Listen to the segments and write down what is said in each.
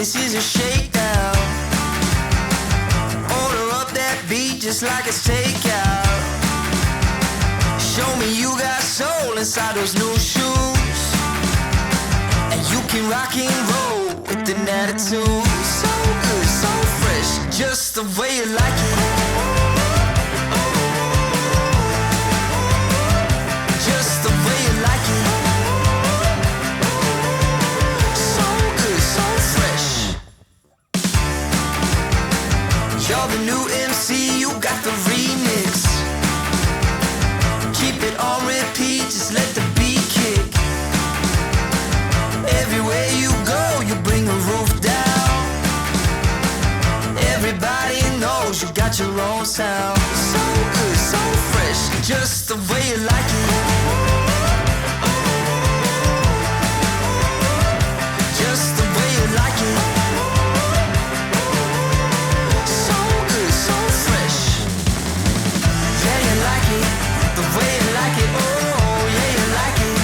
This is a shakedown. Order up that beat just like it's takeout. Show me you got soul inside those new shoes, and you can rock and roll with an attitude. So good, so fresh, just the way you like it. Just the way you like it. You're the new MC, you got the remix. Keep it on repeat, just let the beat kick. Everywhere you go, you bring the roof down. Everybody knows you got your own sound. So good, so fresh, just the way you like it. Just the way you like it. The way you like it, oh yeah you like it.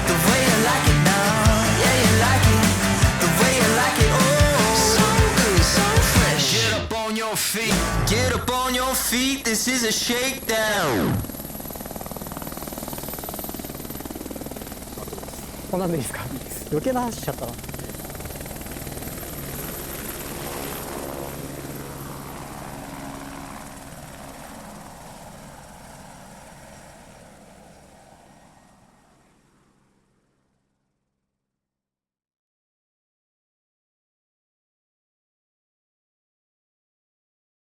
The way you like it now, yeah you like it. The way you like it, oh so good, so fresh. Get up on your feet, get up on your feet. This is a shakedown. こんなんでいいですか？余計な話しちゃったな。